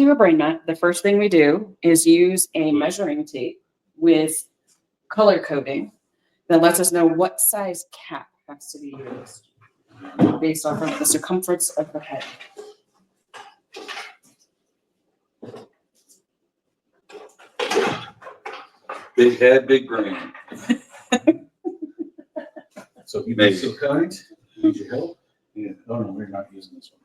do a brain map, the first thing we do is use a measuring tape with color coding that lets us know what size cap has to be used based off of the circumference of the head. Big head, big brain. So if you make so kind, need your help? Yeah. Oh, no, we're not using this one.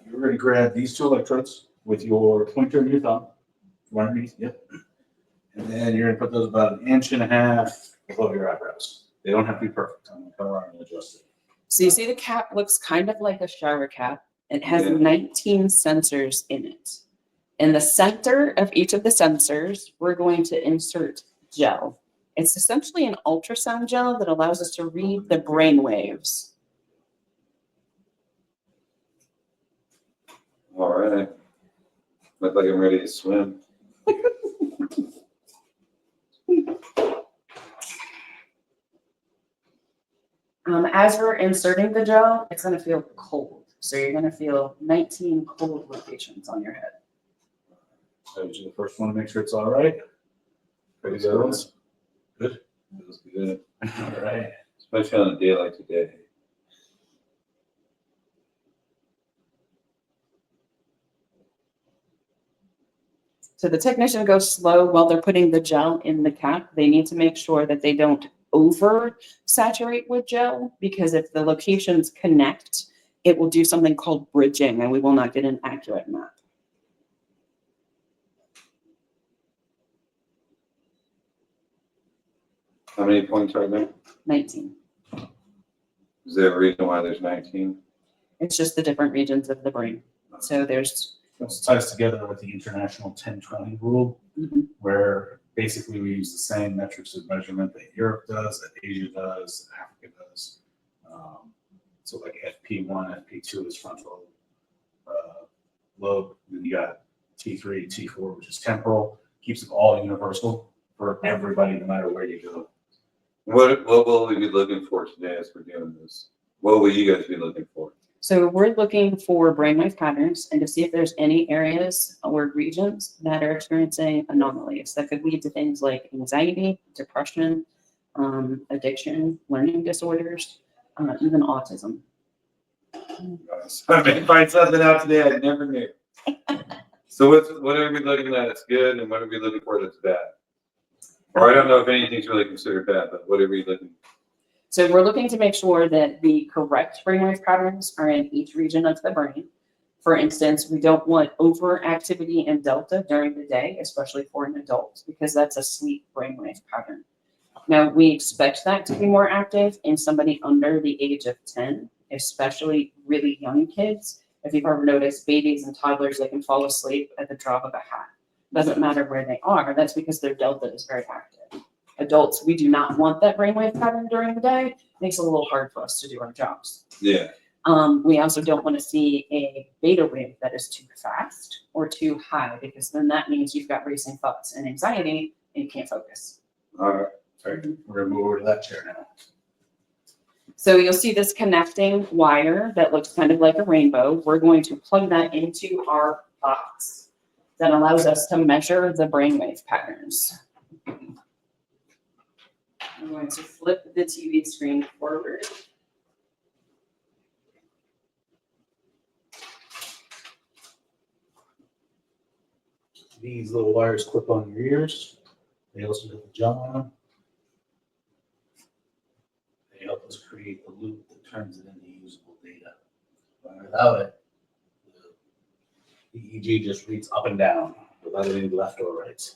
You're going to grab these two electrodes with your pointer and your thumb. One underneath, yep. And then you're going to put those about 1.5 inches above your eyebrows. They don't have to be perfect. I'm going to come around and adjust it. So you see the cap looks kind of like a shower cap. It has Yeah. 19 sensors in it. In the center of each of the sensors, we're going to insert gel. It's essentially an ultrasound gel that allows us to read the brain waves. All right. Look like I'm ready to swim. As we're inserting the gel, it's going to feel cold. So you're going to feel 19 cold locations on your head. So you're the first one to make sure it's all right. Pretty Good. good. Good. Feels good. All right. Especially on a day like today. So the technician goes slow while they're putting the gel in the cap. They need to make sure that they don't over saturate with gel, because if the locations connect, it will do something called bridging and we will not get an accurate map. How many points are there? 19. Is there a reason why there's 19? It's just the different regions of the brain. So there's, This ties together with the international 10-20 rule, where basically we use the same metrics of measurement that Europe does, that Asia does, that Africa does. So like FP1, FP2 is frontal lobe. Then you got T3, T4, which is temporal. Keeps it all universal for everybody, no matter where you go. What will we be looking for today as we're doing this? What will you guys be looking for? so we're looking for brainwave patterns and to see if there's any areas or regions that are experiencing anomalies that could lead to things like anxiety, depression, addiction, learning disorders, even autism. I may find something out today I never knew. So what are we looking at that's good and what are we looking for that's bad? Or I don't know if anything's really considered bad, but what are we looking for? So we're looking to make sure that the correct brainwave patterns are in each region of the brain. For instance, we don't want overactivity in delta during the day, especially for an adult, because that's a sleep brainwave pattern. Now, we expect that to be more active in somebody under the age of 10, especially really young kids. If you've ever noticed babies and toddlers, they can fall asleep at the drop of a hat. Doesn't matter where they are, that's because their delta is very active. Adults, we do not want that brainwave pattern during the day. Makes it a little hard for us to do our jobs. Yeah. We also don't want to see a beta wave that is too fast or too high, because then that means you've got racing thoughts and anxiety and you can't focus. All right. All right, we're gonna move over to that chair now. So you'll see this connecting wire that looks kind of like a rainbow. We're going to plug that into our box that allows us to measure the brainwave patterns. I'm going to flip the TV screen forward. These little wires clip on your ears. They also have the gel on them. They help us create the loop that turns it into usable data. Without it, the EEG just reads up and down without any left or right.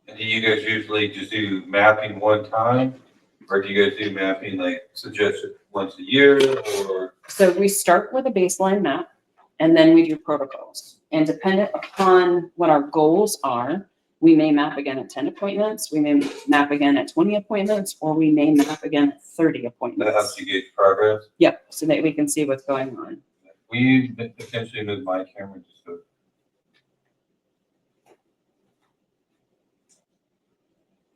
And do you guys usually just do mapping one time? Or do you guys do mapping like suggested once a year or? So we start with a baseline map and then we do protocols. And dependent upon what our goals are, we may map again at 10 appointments, we may map again at 20 appointments, or we may map again at 30 That appointments. helps you gauge progress? Yep, so that we can see what's going on. we potentially move my camera just so.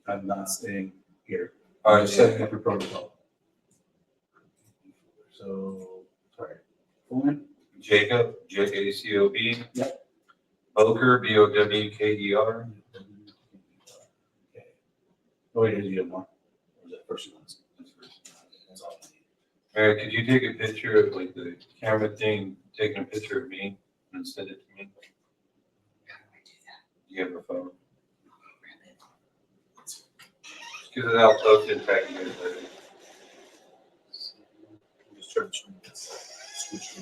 I'm not staying here. All I'm right, just so setting up your protocol. So, sorry. Full name? Jacob, Jacob. Yep. Boker, Bowker. Okay. Oh, wait, you have more? Or is that first one? That's all I need. Mary, could you take a picture of like the camera thing, taking a picture of me and send it to me? Do you have a phone? Because then I'll post it and tag you guys later. Just try to switch to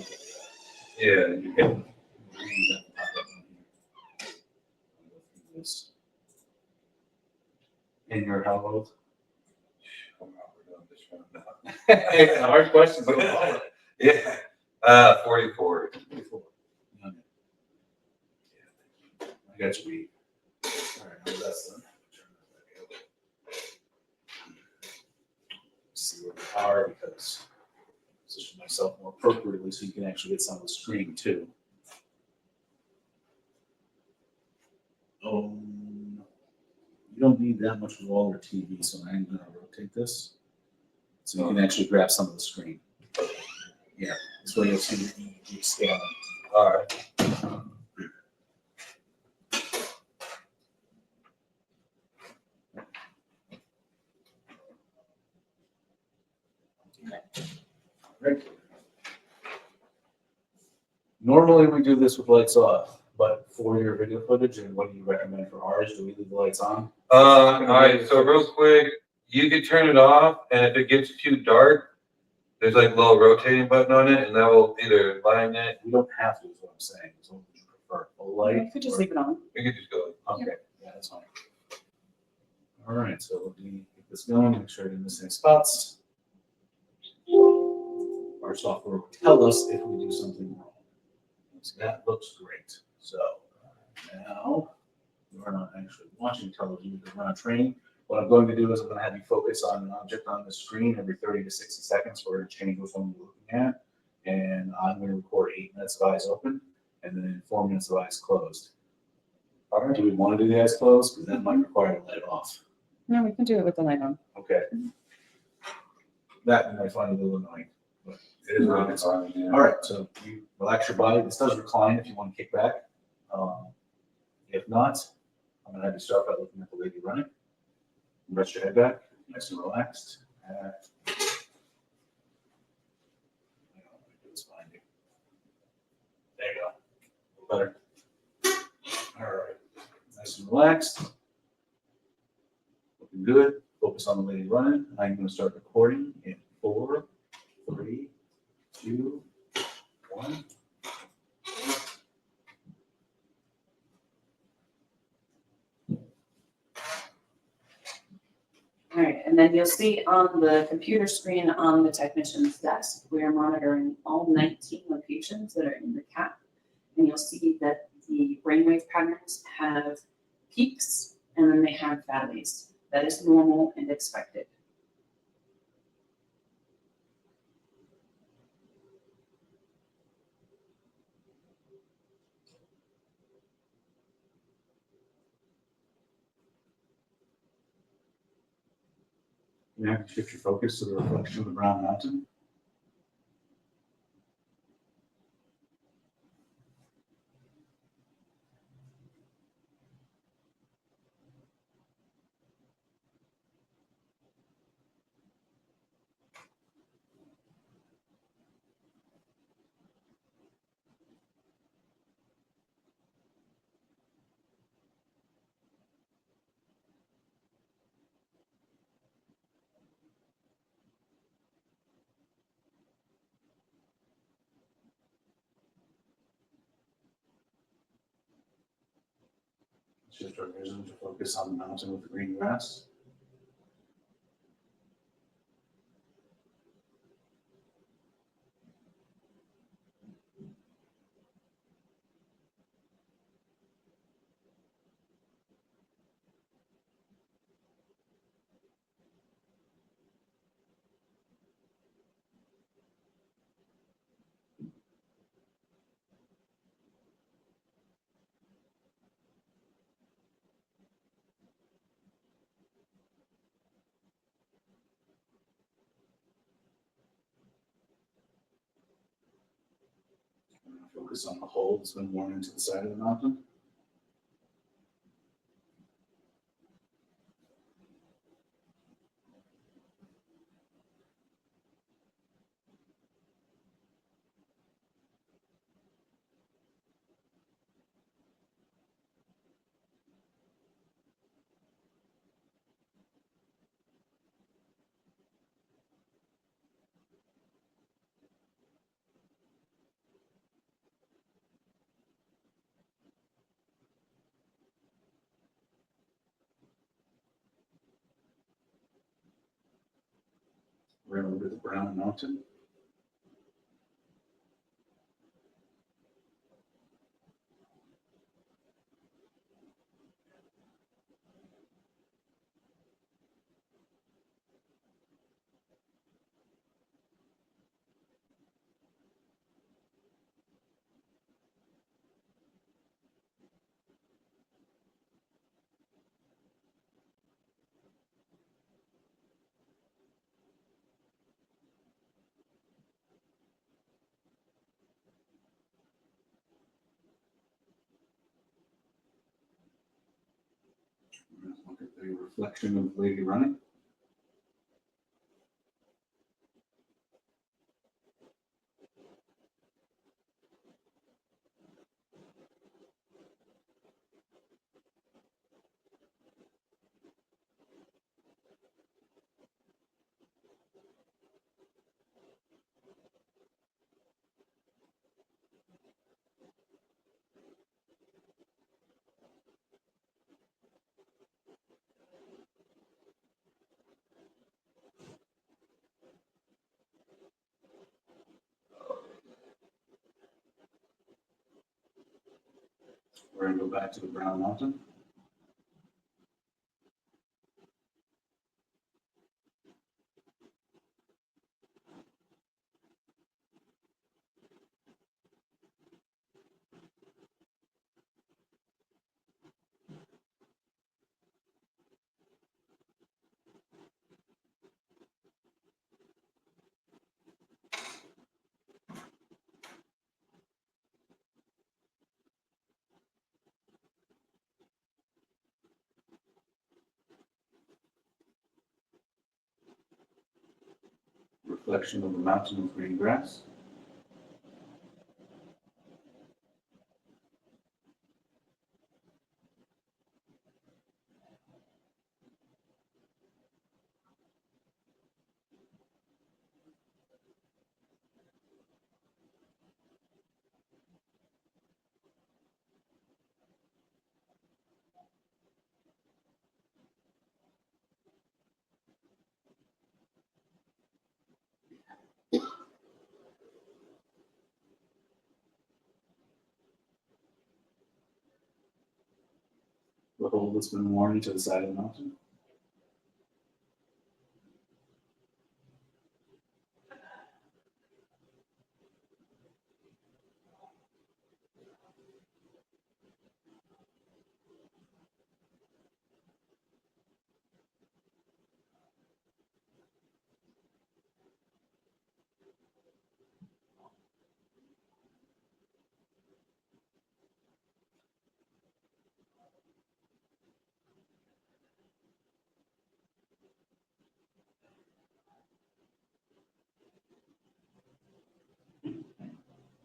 Yeah, you can. And you're how old? Hard question. Yeah, 44. I got you beat. All right, now that's done. See where we are because position myself more appropriately so you can actually get some of the screen too. You don't need that much wall or TV, so I'm gonna rotate this. So you can actually grab some of the screen. Yeah, this way you'll see the EEG scaling. All right. Right. Normally we do this with lights off, but for your video footage, and what do you recommend for ours? Do we leave the lights on? All right, so real quick, you can turn it off, and if it gets too dark, there's like a little rotating button on it, and that will either line it. We don't have to, is what I'm saying. So would you prefer full light? You could just or- leave it on. We could just go. Okay, yeah, that's fine. All right, so let me get this going, make sure I didn't miss any spots. Our software will tell us if we do something wrong. So that looks great. So now we're not actually watching television, we're not training. What I'm going to do is I'm going to have you focus on an object on the screen every 30 to 60 seconds for it to change which one you're looking at. And I'm going to record 8 minutes of eyes open and then 4 minutes of eyes closed. All right, do we want to do the eyes closed? Because that might require to let it off. No, we can do it with the light on. Okay. That you might find a little annoying, but it is what it is. All Yeah. right, so you relax your body. This does recline if you want to kick back. If not, I'm gonna have you start by looking at the lady running. Rest your head back, nice and relaxed. There you go. Better. All right, nice and relaxed. Looking good. Focus on the lady running. I'm gonna start recording in 4, 3, 2, 1. All right, and then you'll see on the computer screen on the technician's desk, we are monitoring all 19 locations that are in the CAP. And you'll see that the brainwave patterns have peaks and then they have valleys. That is normal and expected. You have to shift your focus to the reflection of the brown mountain. Shift our vision to focus on the mountain with the green grass. Focus on the hole that's been worn into the side of the mountain. We're going to look at the Brown Mountain. We're going to look at the reflection of Lady Running. We're going to go back to the Brown Mountain. Reflection of the mountain of green grass. The hole that's been worn into the side of the mountain.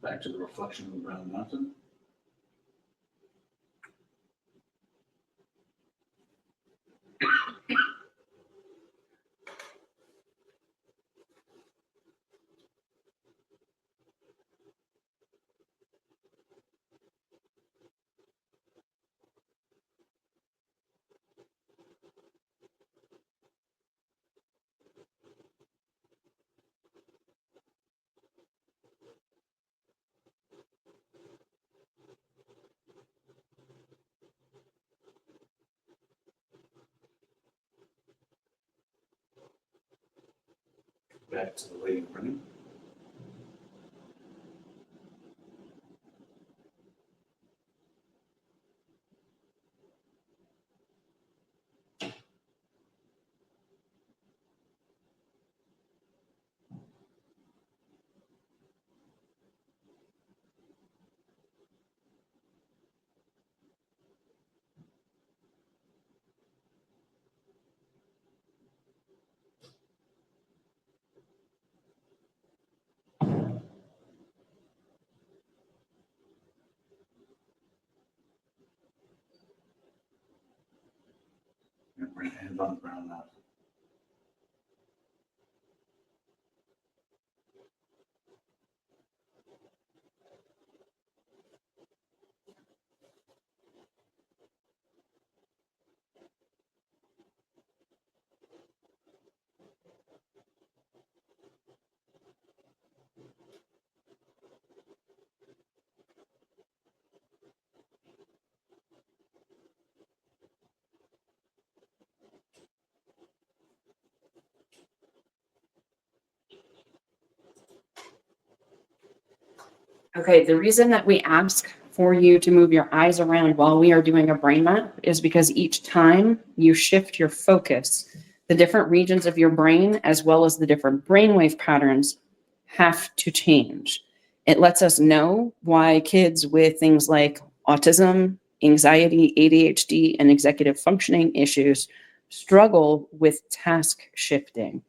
Back to the reflection of the Brown Mountain. Back to the Lady Running. And we're gonna end on the ground now. Okay, the reason that we ask for you to move your eyes around while we are doing a brain map is because each time you shift your focus, the different regions of your brain, as well as the different brainwave patterns, have to change. It lets us know why kids with things like autism, anxiety, ADHD, and executive functioning issues struggle with task shifting.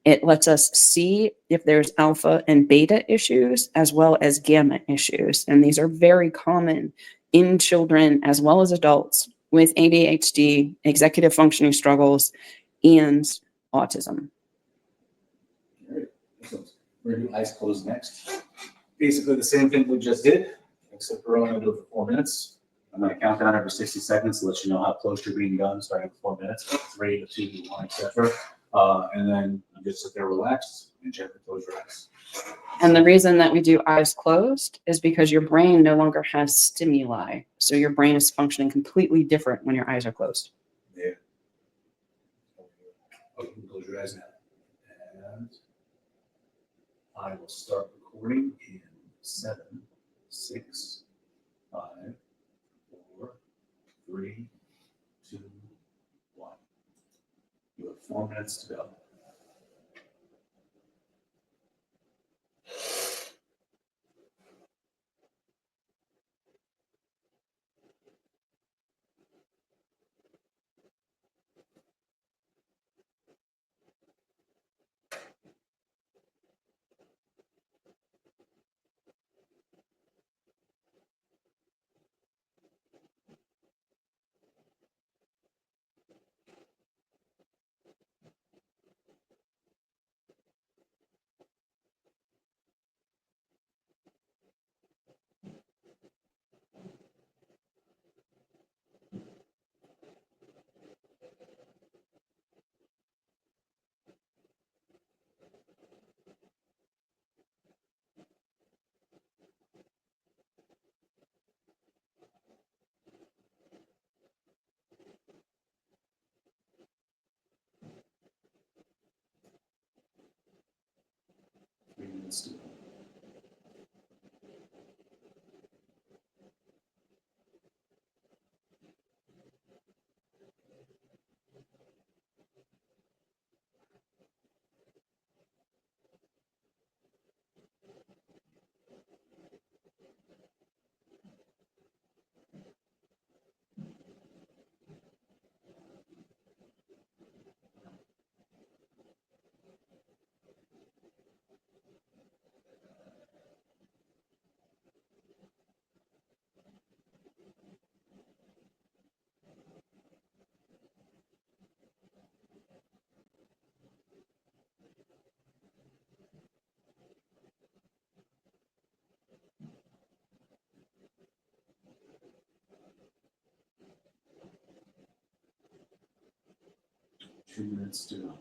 It lets us see if there's alpha and beta issues as well as gamma issues. And these are very common in children as well as adults with ADHD, executive functioning struggles, and autism. All right, excellent. We're gonna do eyes closed next. Basically the same thing we just did, except we're only gonna do it for 4 minutes. I'm gonna count down every 60 seconds to let you know how close you're being done, starting with 4 minutes, 3 to 2 to 1, etc. And then you just sit there relaxed and gently close your eyes. And the reason that we do eyes closed is because your brain no longer has stimuli. So your brain is functioning completely different when your eyes are closed. Yeah. Okay, you can close your eyes now. And I will start recording in 7, 6, 5, 4, 3, 2, 1. You have 4 minutes to go. Three minutes to go. Two minutes to go.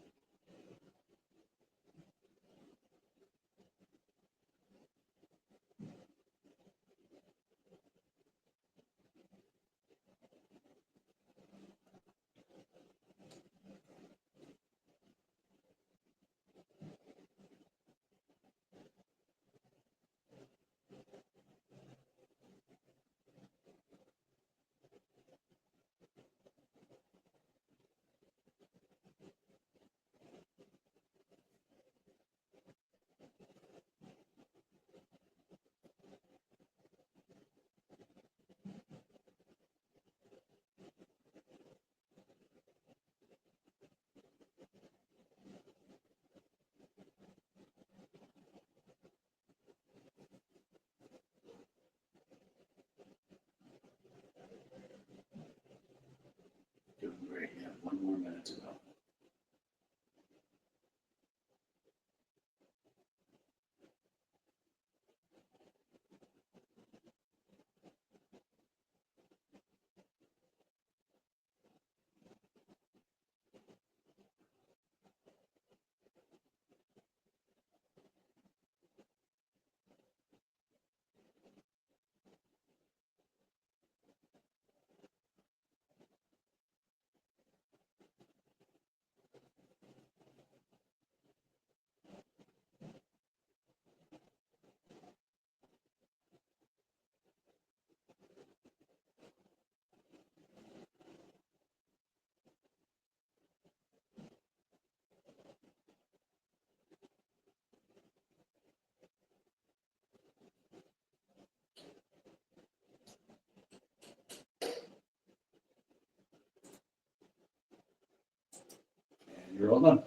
You're all done.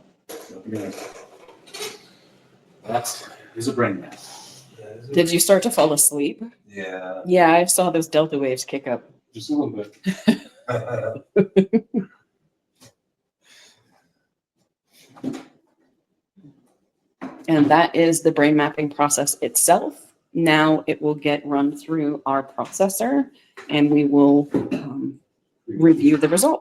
Look at that. That is a brain map. Did you start to fall asleep? Yeah. Yeah, I saw those delta waves kick up. Just a little bit. And that is the brain mapping process itself. Now it will get run through our processor and we will review the result.